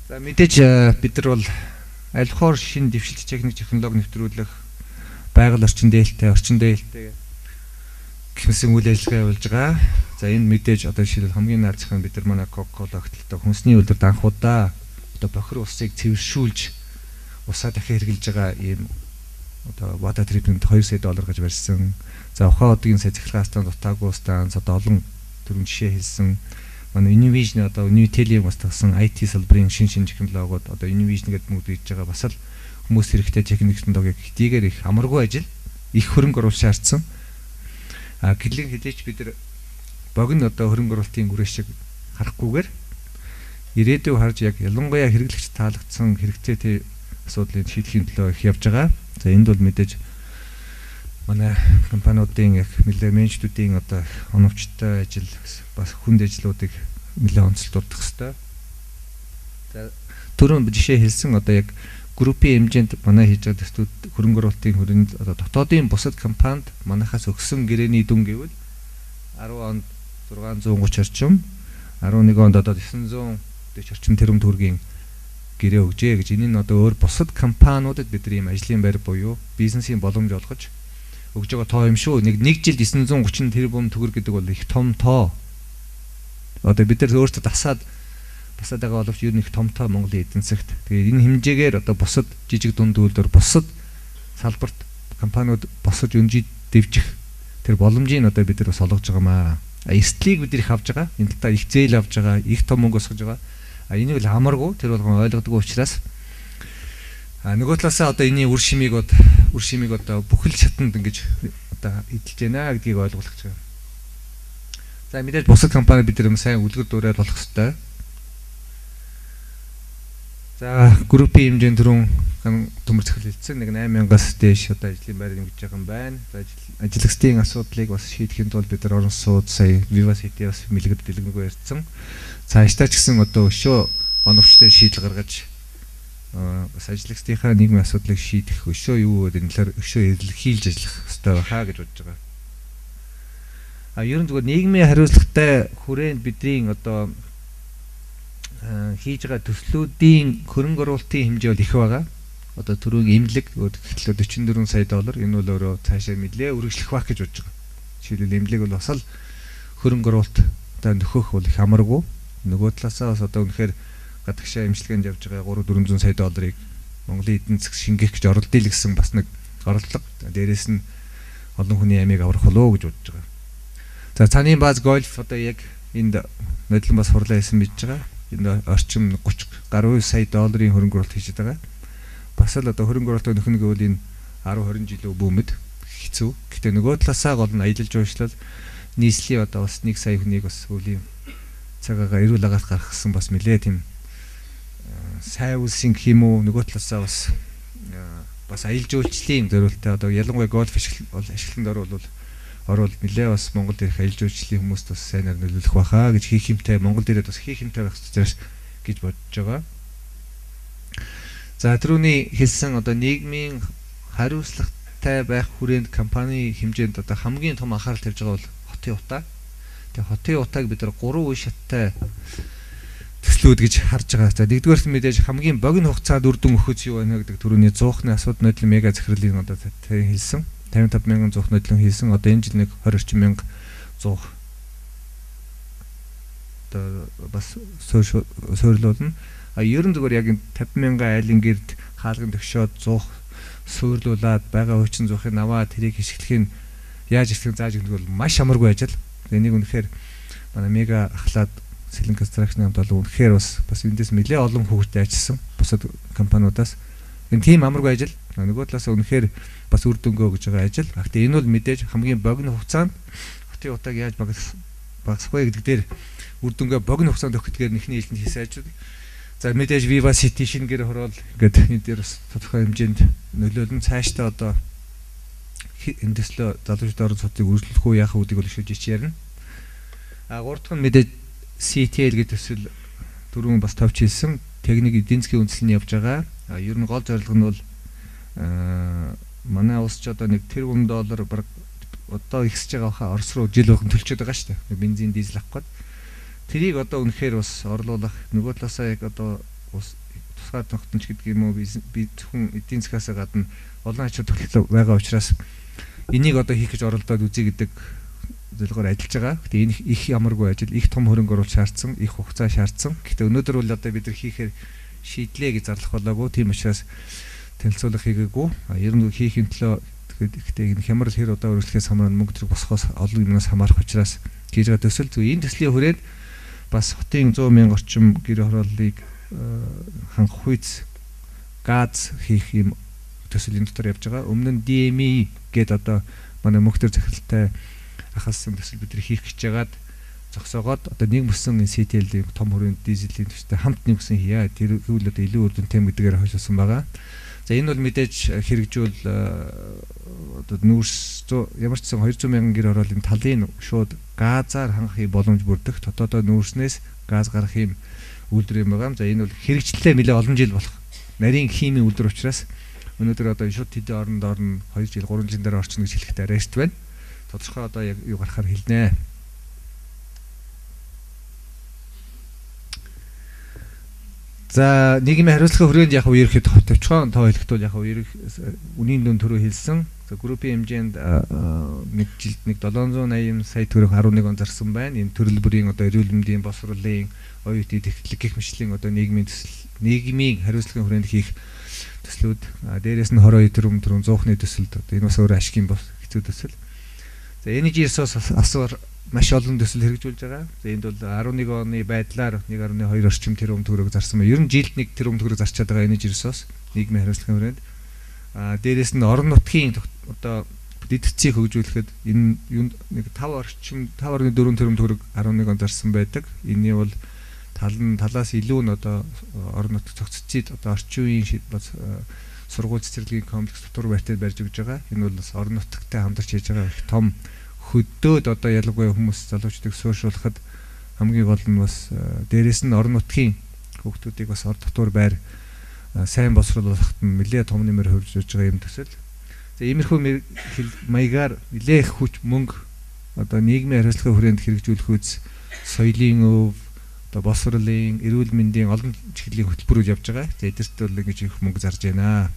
За мэдээж бид нар бол аль болохоор шинэ дэвшилт техник технологи нэвтрүүлэх байгаль орчин дээлтэй гэмсэн үйл ажиллагаа явуулж байгаа. За энэ мэдээж одоо жишээлбэл хамгийн наацхан бид нар манай Coca-Cola огтлтой хүнсний үйлдвэрт анхудаа одоо бохир усыг цэвэршүүлж усаа дахин хэрглэж байгаа ийм одоо water treatment $2 сая гэж барьсан. За ухаан одгийн сая цахилгаан станц, утаагүй станц одоо олон төрлийн жишээ хэлсэн. Манай Univision одоо Unitel-ийн бас тагсан IT салбарын шинэ технологиуд одоо Univision гэдэг мөнгө хийж байгаа бас л хүмүүс хэрэгтэй техник технологиг хэдийгээр их амаргүй ажил их хөрөнгө оруулалт шаардсан. Гэрлэн хэлээч бид нар богино одоо хөрөнгө оруулалтын үрээ шиг харахгүйгээр ирээдүйг харж яг ялангуяа хэрэглэгч таалагдсан хэрэгтэй асуудлыг шийдэхин төлөө их явж байгаа. За энд бол мэдээж манай компаниудын яг нэлээд менежментүүдийн одоо оновчтой ажил бас хүнд ажлуудыг нэлээд онцлогдуулах хэрэгтэй. За түрүүн жишээ хэлсэн одоо яг группийн хэмжээнд манай хийж байгаа төслүүд хөрөнгө оруулалтын хүрээнд одоо дотоодын бусад компанид манайхаас өгсөн гэрээний дүн гэвэл 10 онд 630 орчим, 11 онд одоо 940 орчим тэрбум төгрөгийн гэрээ өгжээ гэж. Энэ нь одоо өөр бусад компаниудад бид нар ийм ажлын байр буюу бизнесийн боломж олгож өгж байгаа тоо юм шүү. Нэг жилд 930 тэрбум төгрөг гэдэг бол их том тоо. Одоо бид нар өөрсдөө дасаад байгаа боловч ер нь их том тоо Монголын эдийн засагт. Тэгээд энэ хэмжээгээр одоо бусад жижиг дунд үйлдвэр бусад салбарт компаниуд босож өнжид дэвжих тэр боломжийг одоо бид нар бас олгож байгаамаа. Эрсдлийг бид их авж байгаа. Энэ талаар их зээл авж байгаа, их том мөнгө осгож байгаа. Энийг л хамааргүй тэр болгон ойлгодгүй учраас нөгөө талаасаа одоо энэний үр шимийг одоо бүхэл шатанд ингэж одоо эдэлж байна гэдгийг ойлгуулах гэж байна. За мэдээж бусад компани бид нар сайн үлгэр дуурайл болох хэрэгтэй. За группийн хэмжээнд түрүүн төмөр захирал хэлсэн 8000-аас дээш одоо ажлын байр нэмэгдэж байгаа юм байна. За ажиллагчдын асуудлыг бас шийдэхин тулд бид нар орон сууд сая Viva City бас мэлгэд дэлгэнгүй ярьсан. Цаашдаа ч гэсэн одоо өшөө оновчтой шийдэл гаргаж бас ажиллагчдынхаа нийгмийн асуудлыг шийдэх өшөө юу гэдэг нь талаар өшөө илэрхийлж ажиллах хэрэгтэй байхаа гэж бодож байгаа. Ер нь зүгээр нийгмийн хариуцлагатай хүрээнд бидний одоо хийж байгаа төслүүдийн хөрөнгө оруулалтын хэмжээ бол их байгаа. Одоо түрүүн эмнэлэг $44 сая энэ бол өөрөө цаашаа мэдлээ үргэлжлэх байх гэж бодож байгаа. Жишээлбэл эмнэлэг бол бас л хөрөнгө оруулалт одоо нөхөх бол их амаргүй. Нөгөө талаасаа бас одоо үнэхээр гадагшаа эмчилгээнд явж байгаа $300-400 сая Монголын эдийн засаг шингээх гэж оролдъё гэсэн бас нэг оролдлого. Дээрээс нь олон хүний амийг аврах болоо гэж бодож байгаа. За цааны бааз гольф одоо яг энд нодлон бас хурлаа хийсэн бийж байгаа. Энэ орчим $30 гаруй сая хөрөнгө оруулалт хийж байгаа. Бас л одоо хөрөнгө оруулалт нөхнө гэвэл энэ 10-20 жилийн бүүмэд хэцүү. Гэхдээ нөгөө талаасаа гол нь аялал жуулчлал нийслэлийн одоо бас 1 сая хүнийг бас өвлийн цагаагаа эрүүл агаалт гаргасан бас нэлээ тийм сайн үлсийн гэх юм уу нөгөө талаасаа бас аялал жуулчлалын зорилттой одоо ялангуяа гольф ашиглалтанд орвол нэлээ бас Монгол дээрх аялал жуулчлалын хүмүүст бас сайнаар нөлөөлөх байхаа гэж хийх юмтай Монгол дээрээ бас хийх юмтай байх учраас гэж бодож байгаа. За түрүүний хэлсэн одоо нийгмийн хариуцлагатай байх хүрээнд компани хэмжээнд одоо хамгийн том анхаарал тавьж байгаа бол хотын утаа. Тэгээ хотын утааг бид нар 3 үе шаттай төслүүд гэж харж байгаа. За нэгдүгээрт мэдээж хамгийн богино хугацаанд үр дүн өгөхөж юу байна гэдэг түрүүний 100-ны асуудал нодлон мега захирлын одоо хэлсэн. 55,000 100 нодлон хийсэн. Одоо энэ жил нэг 20,000 100 одоо бас суйрлуулна. Ер нь зүгээр яг 50,000 айлын гэрд хаалган төгшөөд 100 суйрлуулад байгаа хүчин зүйхийг аваад тэрийг хишгэлэхийг яаж ихтгэн зааж өгөх бол маш амаргүй ажил. Энийг үнэхээр манай мега ахлаад Сэлэн констракшн хамт бол үнэхээр бас эндээс нэлээ олон хөгжиж ажилласан бусад компаниудаас. Энэ тийм амаргүй ажил. Нөгөө талаас үнэхээр бас үр дүнгээ өгж байгаа ажил. Гэхдээ энэ бол мэдээж хамгийн богино хугацаанд хотын утааг яаж багасгах вэ гэдэг дээр үр дүнгээ богино хугацаанд өгөх гэдгээр нэхний хэлтэнд хийсэн ажил. За мэдээж Viva City шинэ гэр хороол гэдэг энэ дээр бас тодорхой хэмжээнд нөлөөлөн цаашдаа одоо энэ төслөө залуучууд орон сууцыг үргэлжлүүлэх үү яах үүдийг бол шүүжиж ярина. Гурав дахь нь мэдээж CTL гэдэг төсөл түрүүн бас товч хэлсэн техник эдийн засгийн үндэслэл нь явж байгаа. Ер нь гол зорилго нь бол манай улс ч одоо $1 тэрбум баг одоо ихсэж байгаа хаа Орос руу жил болгон төлчөөд байгаа шүү дээ. Бензин, дизель авах гээд. Тэрийг одоо үнэхээр бас орлуулах нөгөө талаасаа яг одоо тусгай тогтнож гэдэг юм уу би зөвхөн эдийн засгаас гадна олон ачаал төлөвлөлт байгаа учраас энийг одоо хийх гэж оролдоод үзье гэдэг зөвлөгөөр ажиллаж байгаа. Гэхдээ энэ их ямаргүй ажил, их том хөрөнгө оруулалт шаардсан, их хугацаа шаардсан. Гэхдээ өнөөдөр бол одоо бид нар хийхээр шийдлээ гэж зарлах болоогүй. Тийм учраас танилцуулга хийгээгүй. Ер нь хийхин төлөө гэхдээ энэ хямрал хэр удаа үргэлжлэхээс хамааран мөнгө төрөг босхоос олон юмнаас хамаарах учраас хийж байгаа төсөл зөв энэ төслийн хүрээнд бас хотын 100,000 орчим гэр хорооллыг хангах үйц газ хийх юм төсөл энэ дотор явж байгаа. Өмнө нь DME гэдэг одоо манай мөнгө төр захиралтай ахалсан төсөл бид нар хийх гэж байгаад зогсоогоод одоо нийгмсэн CTL-ийн том хүрээнд дизелийн төстэй хамт нийгмсэн хийя. Тэр үйл одоо илүү үр дүнтэй гэдгээр хойшлсон байгаа. За энэ бол мэдээж хэрэгжүүл одоо нүүрс ямар ч сан 200,000 гэр хорооллын талын шууд газаар хангахын боломж бүрдэх дотоодоо нүүрснээс газ гарах юм үйлдвэр юм байгаа. За энэ бол хэрэгжлээ нэлээ олон жил болох нарийн химийн үйлдвэр учраас өнөөдөр одоо шууд тэдэн оронд орно 2 жил 3 жилийн дараа орчихно гэж хэлэхдээ арайшт байна. Тодорхой одоо яг юу гарахаар хэлнэ. За нийгмийн хариуцлагын хүрээнд яг үерхэд товчхон тоо хэлэхэд бол яг үнийн дүн төрөө хэлсэн. За группийн хэмжээнд нэг жилд нэг 780 сая төгрөг 11 он зарсан байна. Энэ төрөл бүрийн одоо эрүүл мэндийн боловсролын оюутны техник гэх мэтлийн одоо нийгмийн хариуцлагын хүрээнд хийх төслүүд дээрээс нь 22 тэрбум 100-ны төсөлд одоо энэ бас өөр ашиг юм бол хэцүү төсөл. За Energy Resource асуур маш олон төсөл хэрэгжүүлж байгаа. За энд бол 11 оны байдлаар 1.2 орчим тэрбум төгрөг зарсан байна. Ер нь жилд 1 тэрбум төгрөг зарчаад байгаа Energy Resource нийгмийн хариуцлагын хүрээнд. Дээрээс нь орон нутгийн одоо дэдцийг хөгжүүлэхэд энэ юунд нэг 5.4 тэрбум төгрөг 11 он зарсан байдаг. Энэний бол талаас илүү нь одоо орон нутгийн цогццид одоо орчин үеийн сургууль цэцэрлэгийн комплекс дотор барьтад барьж өгж байгаа. Энэ бол бас орон нутгтай хамтарч хийж байгаа их том хөдөөд одоо ялангуяа хүмүүс залуучдыг сууршуулахад хамгийн гол нь бас дээрээс нь орон нутгийн хүүхдүүдийг бас ор дотор байр сайн боловсруулахад нэлээд том нэмэр хөвжиж байгаа юм төсөл. За иймэрхүү маягаар нэлээд хүч мөнгө одоо нийгмийн хариуцлагын хүрээнд хэрэгжүүлэх үз соёлын өв одоо боловсролын эрүүл мэндийн олон чиглэлийн хөтөлбөрүүд явж байгаа. За эдгээрт бол ингэж их мөнгө зарж байна.